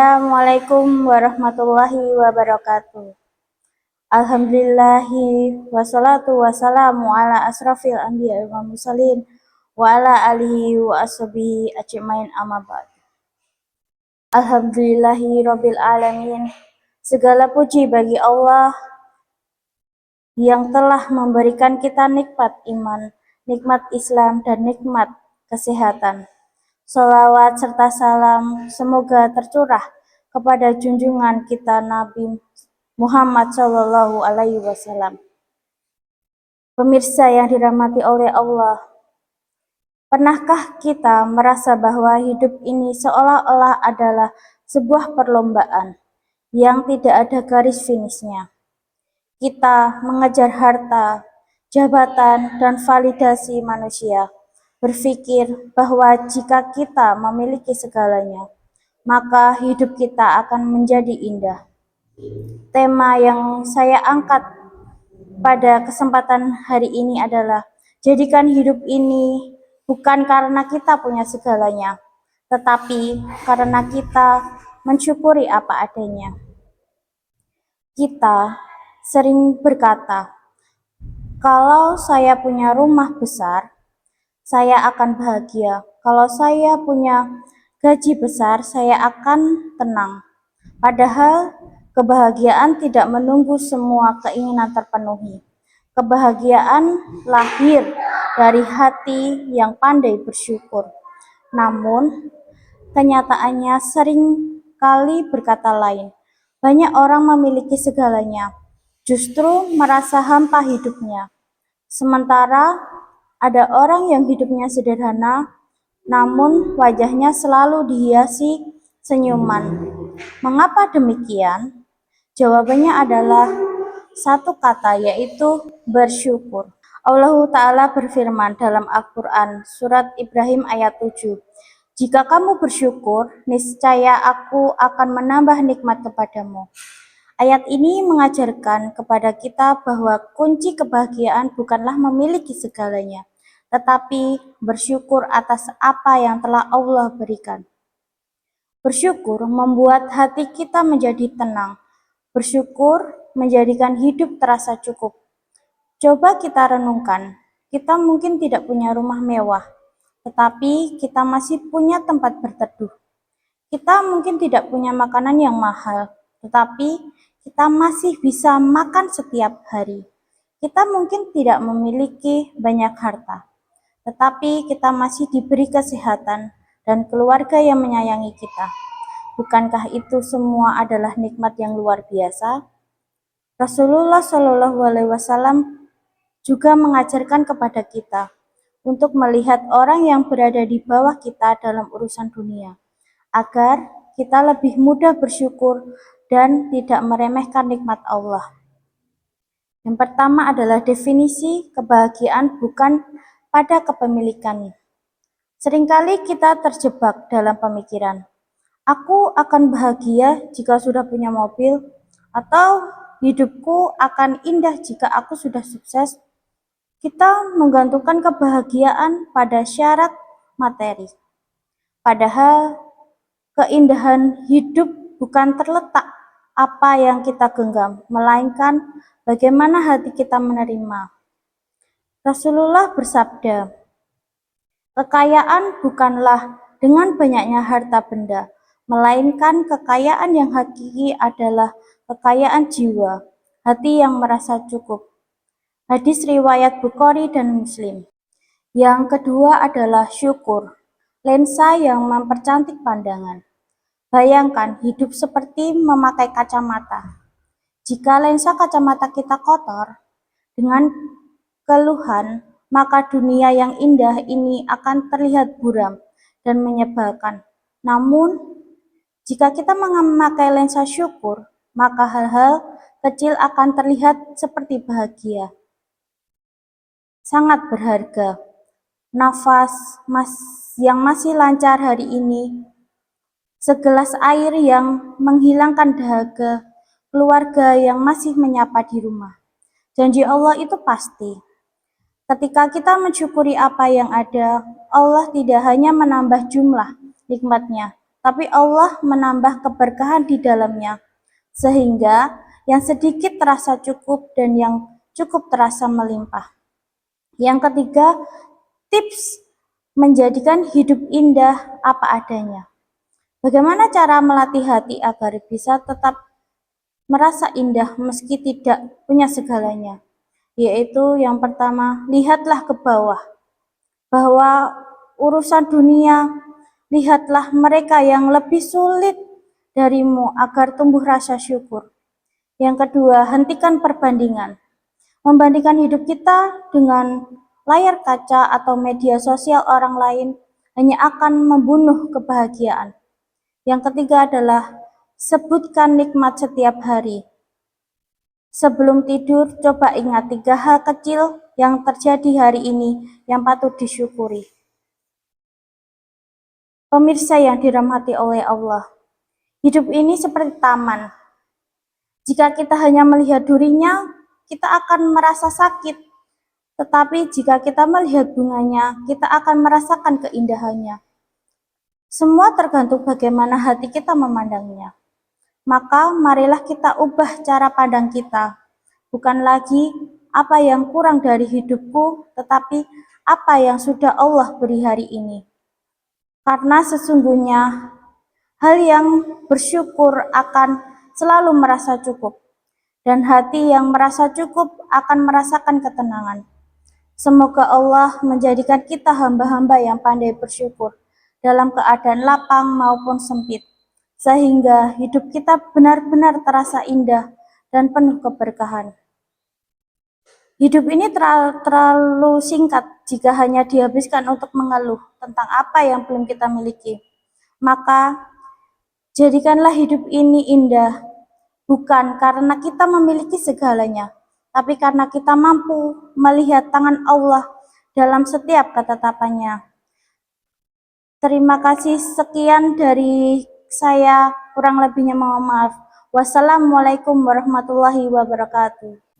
Assalamualaikum warahmatullahi wabarakatuh. Alhamdulillahi wassalatu wassalamu ala asrafil anbiya wal mursalin wa ala alihi wa ashabihi ajmain amma ba'd. Alhamdulillahi rabbil alamin. Segala puji bagi Allah yang telah memberikan kita nikmat iman, nikmat Islam dan nikmat kesehatan. Salawat serta salam semoga tercurah kepada junjungan kita Nabi Muhammad Shallallahu Alaihi Wasallam. Pemirsa yang dirahmati oleh Allah, pernahkah kita merasa bahwa hidup ini seolah-olah adalah sebuah perlombaan yang tidak ada garis finishnya? Kita mengejar harta, jabatan, dan validasi manusia, berpikir bahwa jika kita memiliki segalanya, maka hidup kita akan menjadi indah. Tema yang saya angkat pada kesempatan hari ini adalah jadikan hidup ini bukan karena kita punya segalanya, tetapi karena kita mensyukuri apa adanya. Kita sering berkata, kalau saya punya rumah besar, saya akan bahagia. Kalau saya punya gaji besar, saya akan tenang. Padahal kebahagiaan tidak menunggu semua keinginan terpenuhi. Kebahagiaan lahir dari hati yang pandai bersyukur. Namun, kenyataannya sering kali berkata lain. Banyak orang memiliki segalanya, justru merasa hampa hidupnya. Sementara ada orang yang hidupnya sederhana, namun wajahnya selalu dihiasi senyuman. Mengapa demikian? Jawabannya adalah satu kata, yaitu bersyukur. Allah Ta'ala berfirman dalam Al-Quran, surat Ibrahim ayat 7. Jika kamu bersyukur, niscaya aku akan menambah nikmat kepadamu. Ayat ini mengajarkan kepada kita bahwa kunci kebahagiaan bukanlah memiliki segalanya, tetapi bersyukur atas apa yang telah Allah berikan. Bersyukur membuat hati kita menjadi tenang. Bersyukur menjadikan hidup terasa cukup. Coba kita renungkan, kita mungkin tidak punya rumah mewah, tetapi kita masih punya tempat berteduh. Kita mungkin tidak punya makanan yang mahal, tetapi kita masih bisa makan setiap hari. Kita mungkin tidak memiliki banyak harta, tetapi kita masih diberi kesehatan dan keluarga yang menyayangi kita. Bukankah itu semua adalah nikmat yang luar biasa? Rasulullah Shallallahu Alaihi Wasallam juga mengajarkan kepada kita untuk melihat orang yang berada di bawah kita dalam urusan dunia, agar kita lebih mudah bersyukur dan tidak meremehkan nikmat Allah. Yang pertama adalah definisi kebahagiaan bukan pada kepemilikan. Seringkali kita terjebak dalam pemikiran, aku akan bahagia jika sudah punya mobil, atau hidupku akan indah jika aku sudah sukses. Kita menggantungkan kebahagiaan pada syarat materi. Padahal keindahan hidup bukan terletak apa yang kita genggam, melainkan bagaimana hati kita menerima. Rasulullah bersabda, kekayaan bukanlah dengan banyaknya harta benda, melainkan kekayaan yang hakiki adalah kekayaan jiwa, hati yang merasa cukup. Hadis riwayat Bukhari dan Muslim. Yang kedua adalah syukur, lensa yang mempercantik pandangan. Bayangkan hidup seperti memakai kacamata. Jika lensa kacamata kita kotor dengan keluhan, maka dunia yang indah ini akan terlihat buram dan menyebalkan. Namun, jika kita memakai lensa syukur, maka hal-hal kecil akan terlihat seperti bahagia. Sangat berharga. Nafas yang masih lancar hari ini, segelas air yang menghilangkan dahaga, keluarga yang masih menyapa di rumah. Janji Allah itu pasti. Ketika kita mensyukuri apa yang ada, Allah tidak hanya menambah jumlah nikmatnya, tapi Allah menambah keberkahan di dalamnya, sehingga yang sedikit terasa cukup dan yang cukup terasa melimpah. Yang ketiga, tips menjadikan hidup indah apa adanya. Bagaimana cara melatih hati agar bisa tetap merasa indah meski tidak punya segalanya? Yaitu yang pertama, lihatlah ke bawah, bahwa urusan dunia, lihatlah mereka yang lebih sulit darimu agar tumbuh rasa syukur. Yang kedua, hentikan perbandingan. Membandingkan hidup kita dengan layar kaca atau media sosial orang lain hanya akan membunuh kebahagiaan. Yang ketiga adalah sebutkan nikmat setiap hari. Sebelum tidur, coba ingat 3 hal kecil yang terjadi hari ini yang patut disyukuri. Pemirsa yang dirahmati oleh Allah, hidup ini seperti taman. Jika kita hanya melihat durinya, kita akan merasa sakit. Tetapi jika kita melihat bunganya, kita akan merasakan keindahannya. Semua tergantung bagaimana hati kita memandangnya. Maka marilah kita ubah cara pandang kita. Bukan lagi apa yang kurang dari hidupku, tetapi apa yang sudah Allah beri hari ini. Karena sesungguhnya hal yang bersyukur akan selalu merasa cukup, dan hati yang merasa cukup akan merasakan ketenangan. Semoga Allah menjadikan kita hamba-hamba yang pandai bersyukur dalam keadaan lapang maupun sempit, sehingga hidup kita benar-benar terasa indah dan penuh keberkahan. Hidup ini terlalu singkat jika hanya dihabiskan untuk mengeluh tentang apa yang belum kita miliki. Maka, jadikanlah hidup ini indah, bukan karena kita memiliki segalanya, tapi karena kita mampu melihat tangan Allah dalam setiap ketetapannya. Terima kasih, sekian dari saya, kurang lebihnya mohon maaf. Wassalamualaikum warahmatullahi wabarakatuh.